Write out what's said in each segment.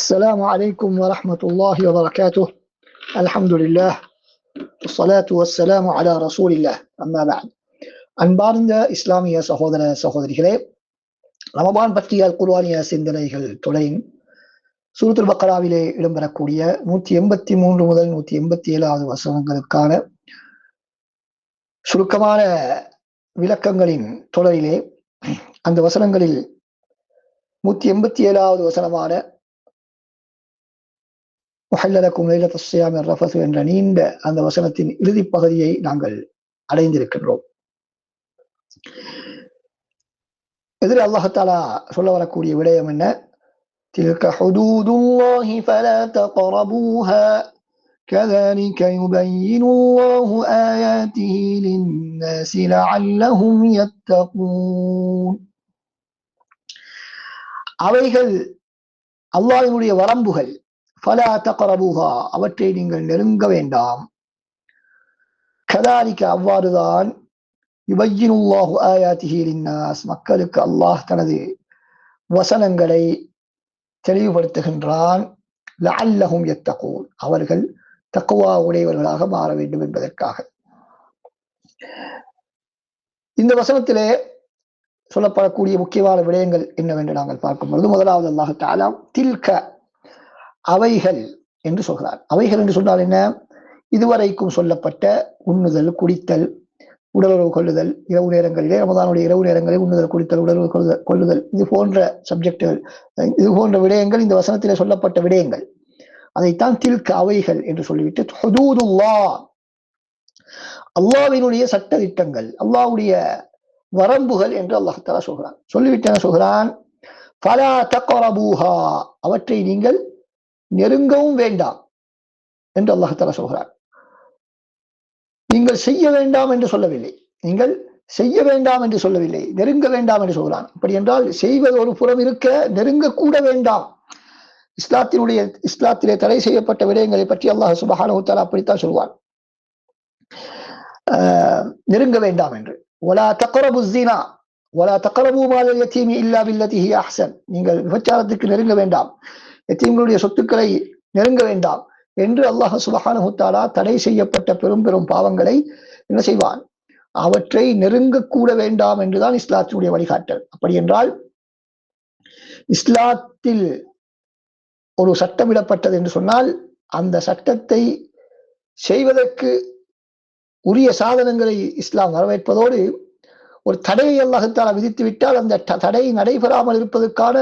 السلام عليكم ورحمة الله وبركاته. الحمد لله والصلاة والسلام على رسول الله. أما بعد. அன்பார்ந்த இஸ்லாமிய சகோதர சகோதரிகளே, ரமபான் பற்றிய குர்ஆனிய சிந்தனைகள் தொடரின் சூரத்துல் பக்ராவிலே இடம்பெறக்கூடிய 183 முதல் 187 வசனங்களுக்கான சுருக்கமான விளக்கங்களின் தொடரிலே அந்த வசனங்களில் 187 வசனமான உஹல்லலக்கும் லைலத்துஸ் ஸியாமிர் ரஃபஸு என்ற நீண்ட அந்த வசனத்தின் இறுதி பகுதியை நாங்கள் அடைந்திருக்கின்றோம். இதில் அல்லாஹ் தஆலா சொல்ல வரக்கூடிய விடயம் என்ன? தில்க ஹுதூதுல்லாஹி ஃபலா தக்ரபூஹா கذلك يبين الله آياته للناس لعلهم يتقون. அவைகள் அல்லாஹ்வினுடைய வரம்புகள். ஃபலா தக்ரபூஹா, அவற்றை நீங்கள் நெருங்க வேண்டாம். கதாலிக, அவ்வாறுதான், யுபய்யினுல்லாஹு ஆயாத்திஹி லின்னாஸ், மக்களுக்கு அல்லாஹ் தனது வசனங்களை தெளிவுபடுத்துகின்றான். லஅல்லஹும் யத்தகூன், அவர்கள் தக்வா உடையவர்களாக மாற வேண்டும் என்பதற்காக. இந்த வசனத்திலே சொல்லப்படக்கூடிய முக்கியமான விடயங்கள் என்னவென்று நாங்கள் பார்க்கும் பொழுது, முதலாவது அல்லாஹ் தஆலா தில்க, அவைகள் என்று சொல்கிறார். அவைகள் என்று சொன்னால் என்ன? இதுவரைக்கும் சொல்லப்பட்ட உண்ணுதல், குடித்தல், உடலுறவு கொள்ளுதல், இரவு நேரங்களிலே, ரமதானுடைய இரவு நேரங்களில் உண்ணுதல், குடித்தல், உடலுறவு கொள்ளுதல், இது போன்ற சப்ஜெக்டுகள், இது போன்ற விடயங்கள் இந்த வசனத்திலே சொல்லப்பட்ட விடயங்கள். அதைத்தான் தில்க, அவைகள் என்று சொல்லிவிட்டு ஹுதூதுல்லாஹ், அல்லாஹ்வினுடைய சட்ட திட்டங்கள், அல்லாஹ்வுடைய வரம்புகள் என்று அல்லாஹ் தஆலா சொல்கிறான். சொல்லிவிட்டு என்ன சொல்கிறான்? ஃபலா தக்ரபூஹா, அவற்றை நீங்கள் நெருங்கவும் வேண்டாம் என்று அல்லாஹ் தஆலா சொல்கிறார். நீங்கள் செய்ய வேண்டாம் என்று சொல்லவில்லை, நீங்கள் செய்ய வேண்டாம் என்று சொல்லவில்லை, நெருங்க வேண்டாம் என்று சொல்கிறான். அப்படி என்றால் செய்வது ஒரு புறம் இருக்க, நெருங்க கூட வேண்டாம். இஸ்லாத்திலே தடை செய்யப்பட்ட விடயங்களை பற்றி அல்லாஹ் சுப்ஹானஹு வ தஆலா அப்படித்தான் சொல்வான், நெருங்க வேண்டாம் என்று. வலா தக்ரபு ஸினா வலா தக்ரபு மாலல் யதீமி இல்லா பில்லதி ஹிய அஹ்ஸன், நீங்கள் விபச்சாரத்துக்கு நெருங்க வேண்டாம், யதீம்களுடைய சொத்துக்களை நெருங்க வேண்டாம் என்று அல்லாஹ் சுப்ஹானஹு வ தஆலா தடை செய்யப்பட்ட பெரும் பெரும் பாவங்களை என்ன செய்வான்? அவற்றை நெருங்க கூட வேண்டாம் என்றுதான் இஸ்லாத்தினுடைய வழிகாட்டல். அப்படி என்றால் இஸ்லாத்தில் ஒரு சட்டமிடப்பட்டது என்று சொன்னால், அந்த சட்டத்தை செய்வதற்கு உரிய சாதனங்களை இஸ்லாம் வரவேற்பதோடு, ஒரு தடையை அல்லாஹ் தஆலா விதித்து விட்டால் அந்த தடை நடைபெறாமல் இருப்பதற்கான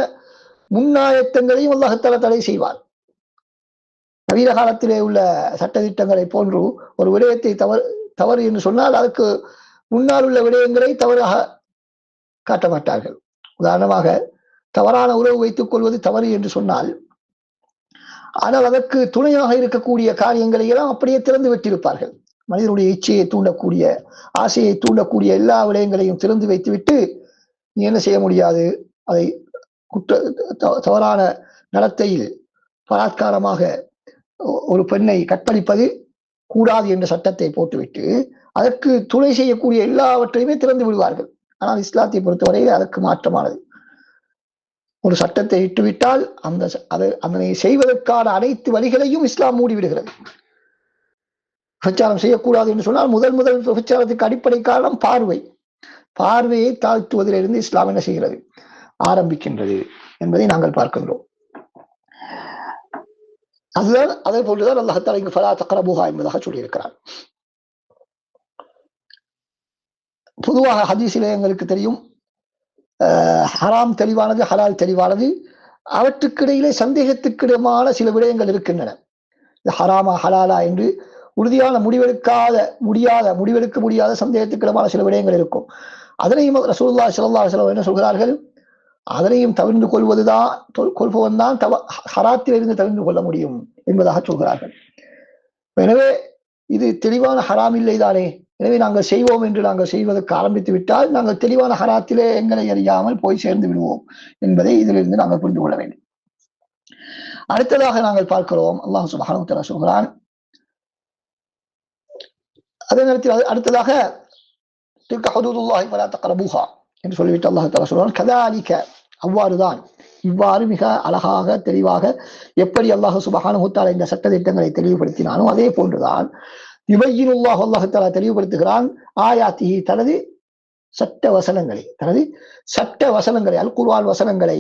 முன்னாயத்தங்களையும் அல்லாஹ் தஆலா தடை செய்வார். நவீன காலத்திலே உள்ள சட்டத்திட்டங்களை போன்று ஒரு விடயத்தை தவறு என்று சொன்னால் அதற்கு முன்னால் உள்ள விடயங்களை தவறாக காட்ட மாட்டார்கள். உதாரணமாக, தவறான உறவு வைத்துக் கொள்வது தவறு என்று சொன்னால், ஆனால் அதற்கு துணையாக இருக்கக்கூடிய காரியங்களை எல்லாம் அப்படியே திறந்து விட்டிருப்பார்கள். மனிதனுடைய இச்சையை தூண்டக்கூடிய, ஆசையை தூண்டக்கூடிய எல்லா விடயங்களையும் திறந்து வைத்துவிட்டு, நீ என்ன செய்ய முடியாது, அதை தவறான நடத்தையில் பலாத்காரமாக ஒரு பெண்ணை கற்பழிப்பது கூடாது என்ற சட்டத்தை போட்டுவிட்டு அதற்கு துணை செய்யக்கூடிய எல்லாவற்றையுமே திறந்து விடுவார்கள். ஆனால் இஸ்லாத்தை பொறுத்தவரையில் அதற்கு மாற்றமானது. ஒரு சட்டத்தை இட்டுவிட்டால் அதனை செய்வதற்கான அனைத்து வழிகளையும் இஸ்லாம் மூடிவிடுகிறது. விபச்சாரம் செய்யக்கூடாது என்று சொன்னால் முதல் விபச்சாரத்துக்கு அடிப்படை காரணம் பார்வையை தாழ்த்துவதிலிருந்து இஸ்லாம் என்ன செய்கிறது? ஆரம்பிக்கின்றது என்பதை நாங்கள் பார்க்கின்றோம். அதுதான், அதே போன்றுதான் அல்லாஹ் தஆலா இங்கு ஃபலா தக்ரபூஹா என்பதாக சொல்லியிருக்கிறார். பொதுவாக ஹதீஸிலே எங்களுக்கு தெரியும், ஹராம் தெளிவானது, ஹலால் தெளிவானது, அவற்றுக்கிடையிலே சந்தேகத்துக்கிடமான சில விடயங்கள் இருக்கின்றன. இது ஹராமா ஹலாலா என்று உறுதியான முடிவெடுக்க முடியாத சந்தேகத்துக்கிடமான சில விடயங்கள் இருக்கும். அதனையும் ரசூலுல்லாஹி ஸல்லல்லாஹு அலைஹி வஸல்லம் என்ன சொல்கிறார்கள்? அதனையும் தவிர்ந்து கொள்பவன் தான் ஹராத்திலிருந்து தவிர்ந்து கொள்ள முடியும் என்பதாக சொல்கிறார்கள். எனவே இது தெளிவான ஹராம் இல்லை தானே, எனவே நாங்கள் செய்வோம் என்று நாங்கள் செய்வதற்கு ஆரம்பித்து விட்டால் நாங்கள் தெளிவான ஹராத்திலே எங்களை அறியாமல் போய் சேர்ந்து விடுவோம் என்பதை இதிலிருந்து நாங்கள் புரிந்து கொள்ள வேண்டும். அடுத்ததாக நாங்கள் பார்க்கிறோம், அல்லாஹ் சுப்ஹானஹு வ தஆலா சொல்கிறான், அதே நேரத்தில் அடுத்ததாக தில்க ஹுதூதுல்லாஹி ஃபலா தக்ரபூஹா என்று சொல்லிவிட்டு அல்லாஹ் தஆலா சொல்கிறான், கதாலிக, அவ்வாறுதான், இவ்வாறு மிக அழகாக தெளிவாக எப்படி அல்லாஹ் சுப்ஹானஹு வ தஆலா இந்த சட்ட திட்டங்களை தெளிவுபடுத்தினானோ அதே போன்றுதான் யுபையினுல்லாஹு அல்லாஹ் தஆலா தெளிவுபடுத்துகிறான் ஆயாத்திஹி தனது சட்ட வசனங்களை அல் குர்ஆன் வசனங்களை,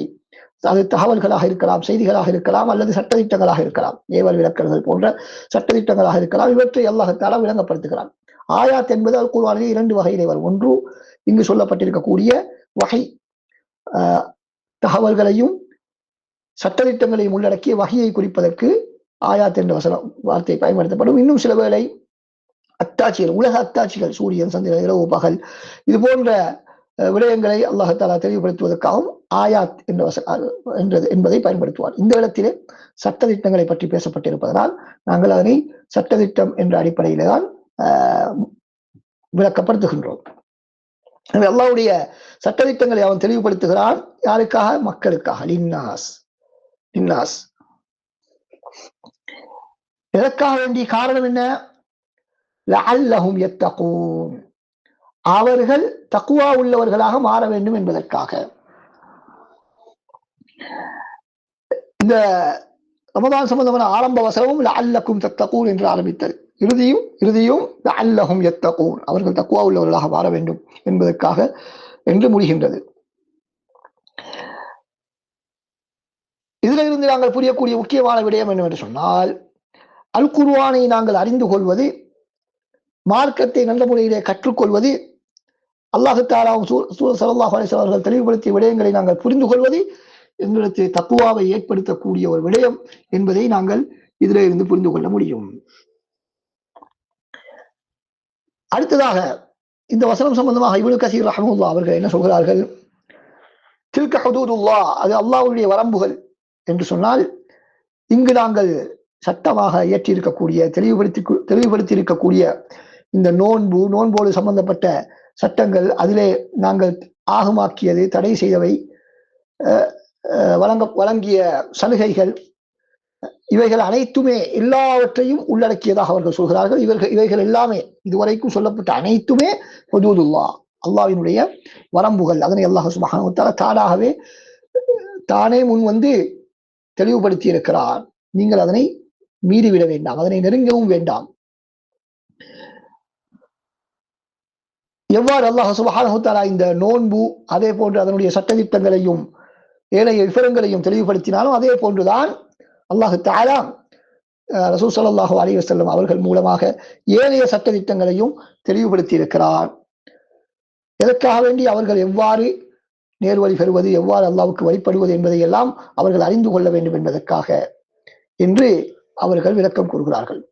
அது தகவல்களாக இருக்கலாம், செய்திகளாக இருக்கலாம், அல்லது சட்டத்திட்டங்களாக இருக்கலாம், ஏவல் விளக்கல்கள் போன்ற சட்டத்திட்டங்களாக இருக்கலாம். இவற்றை அல்லாஹ் தஆலா விளங்கப்படுத்துகிறான். ஆயாத் என்பது அல் குர்ஆனிலே 2 வகையிலே வரும். ஒன்று இங்கு சொல்லப்பட்டிருக்கக்கூடிய வகை தகவல்களையும் சட்டத்திட்டங்களையும் உள்ளடக்கிய வகையை குறிப்பதற்கு ஆயாத் என்ற வார்த்தை பயன்படுத்தப்படும். இன்னும் சில வேளை அத்தாட்சிகள், உலக அத்தாட்சிகள், சூரியன், சந்திரன், இரவு, பகல், இது போன்ற விடயங்களை அல்லாஹ் தஆலா தெளிவுபடுத்துவதற்காகவும் ஆயாத் என்பதை பயன்படுத்துவார். இந்த இடத்திலே சட்டத்திட்டங்களை பற்றி பேசப்பட்டிருப்பதனால் நாங்கள் அதனை சட்டத்திட்டம் என்ற அடிப்படையிலே தான் விளக்கப்படுத்துகின்றோம். அல்லாஹ்வுடைய சட்டத்திட்டங்களை அவன் தெளிவுபடுத்துகிறான். யாருக்காக? மக்களுக்காக. லின்னாஸ். எதற்காக வேண்டிய காரணம் என்ன? லஅல்லஹும் யத்தகூன், அவர்கள் தக்வா உள்ளவர்களாக மாற வேண்டும் என்பதற்காக. இந்த ரமதான் சம்பந்தமான ஆரம்ப வசனமும் லஅல்லக்கும் தத்தகூன் என்று ஆரம்பித்தது. இறுதியும் லஅல்லஹும் யத்தகூன், அவர்கள் தக்வா உள்ளவர்களாக மாற வேண்டும் என்பதற்காக என்று முடிகின்றது. இதுல இருந்து நாங்கள் புரியக்கூடிய முக்கியமான விடயம் என்னவென்று சொன்னால், அல் குர்ஆனை நாங்கள் அறிந்து கொள்வது, மார்க்கத்தை நல்ல முறையிலே கற்றுக்கொள்வது, அல்லாஹ் தஆலா ஸல்லல்லாஹு அலைஹி வஸல்லம் அவர்கள் தெளிவுபடுத்திய விடயங்களை நாங்கள் புரிந்து கொள்வது எங்களுக்கு தக்வாவை ஏற்படுத்தக்கூடிய ஒரு விடயம் என்பதை நாங்கள் இதிலே இருந்து புரிந்து கொள்ள முடியும். அடுத்ததாக இந்த வசனம் சம்பந்தமாக இப்னு கஸீர் ரஹ்மத்துல்லாஹி அவர்கள் என்ன சொல்கிறார்கள்? தில்க ஹுதூதுல்லாஹ், அது அல்லாஹ்வுடைய வரம்புகள் என்று சொன்னால், இங்கு நாங்கள் சட்டமாக இயற்றியிருக்கக்கூடிய தெளிவுபடுத்தி இருக்கக்கூடிய இந்த நோன்போடு சம்பந்தப்பட்ட சட்டங்கள், அதிலே நாங்கள் ஆகமாக்கியது, தடை செய்தவை, வழங்கிய சலுகைகள், இவைகள் அனைத்துமே எல்லாவற்றையும் உள்ளடக்கியதாக அவர்கள் சொல்கிறார்கள். இவைகள் எல்லாமே இதுவரைக்கும் சொல்லப்பட்ட அனைத்துமே ஹுதூதுல்லாஹ், அல்லாஹ்வினுடைய வரம்புகள். அதனை அல்லாஹ் சுப்ஹானஹு வ தஆலா தானே முன் வந்து தெளிவுபடுத்தி இருக்கிறார். நீங்கள் அதனை மீறிவிட வேண்டாம், அதனை நெருங்கவும் வேண்டாம். எவ்வாறு அல்லாஹ் சுப்ஹானஹு வ தஆலா இந்த நோன்பு, அதே போன்று அதனுடைய சட்டதிட்டங்களையும் ஏனைய விவரங்களையும் தெளிவுபடுத்தினாலும், அதே போன்றுதான் அல்லாஹ் தஆலா ரசூல் ஸல்லல்லாஹு அலைஹி வஸல்லம் அவர்கள் மூலமாக ஏனைய சட்டதிட்டங்களையும் தெளிவுபடுத்தி இருக்கிறார். எதற்காக வேண்டி அவர்கள் எவ்வாறு நேர்வழி பெறுவது, எவ்வாறு அல்லாஹ்வுக்கு வழிபடுவது என்பதை எல்லாம் அவர்கள் அறிந்து கொள்ள வேண்டும் என்பதற்காக என்று அவர்கள் விளக்கம் கூறுகிறார்கள்.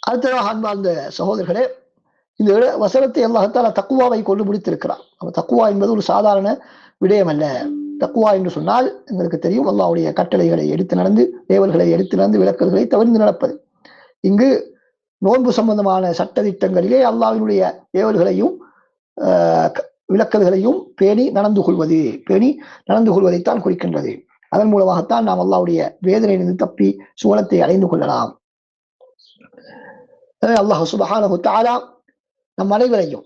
அடுத்ததாக அன்பார்ந்த சகோதரர்களே, இந்த வசனத்தை அல்லாஹ் தஆலா தக்வாவை கொண்டு முடித்திருக்கிறார். தக்வா என்பது ஒரு சாதாரண விடயம் அல்ல. தக்வா என்று சொன்னால் எங்களுக்கு தெரியும், அல்லாஹ்வுடைய கட்டளைகளை எடுத்து நடந்து, ஏவல்களை எடுத்து நடந்து, விலக்கல்களை தவிர்த்து நடப்பது. இங்கு நோன்பு சம்பந்தமான சட்டதிட்டங்களிலே அல்லாஹ்வினுடைய ஏவல்களையும் விலக்கல்களையும் பேணி நடந்து கொள்வதைத்தான் குறிக்கின்றது. அதன் மூலமாகத்தான் நாம் அல்லாஹ்வுடைய வேதனையிலிருந்து தப்பி சுவனத்தை அடைந்து கொள்ளலாம். அல்லாஹ் சுப்ஹானஹு வ தஆலா நம் அனைவரையும்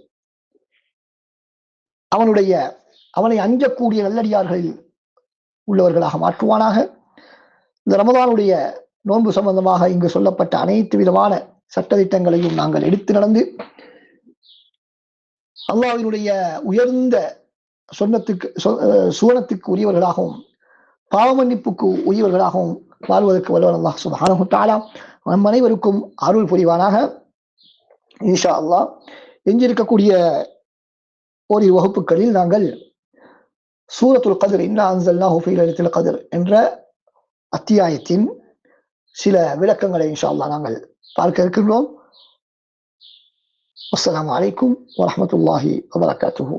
அவனை அஞ்சக்கூடிய நல்லடியார்களில் உள்ளவர்களாக மாற்றுவானாக. இந்த ரமதானுடைய நோன்பு சம்பந்தமாக இங்கு சொல்லப்பட்ட அனைத்து விதமான சட்டதிட்டங்களையும் நாங்கள் எடுத்து நடந்து அல்லாஹ்வினுடைய உயர்ந்த சுவனத்துக்கு உரியவர்களாகவும் பாவ மன்னிப்புக்கு உரியவர்களாகவும் வாழ்வதற்கு வல்லவன் அல்லாஹ் சுப்ஹானஹு வ தஆலா நம் அனைவருக்கும் அருள் புரிவானாக. இன்ஷா அல்லாஹ் எஞ்சிருக்கக்கூடிய ஓரிரு வகுப்புகளில் நாங்கள் சூரத்துல் கத்ர், இன்னா அன்ஸல்னாஹு ஃபீ லைலத்தில் கத்ர் என்ற அத்தியாயத்தின் சில விளக்கங்களை இன்ஷா அல்லாஹ் நாங்கள் பார்க்க இருக்கின்றோம். அஸ்ஸலாமு அலைக்கும் வரஹ்மத்துல்லாஹி வபரகாத்துஹு.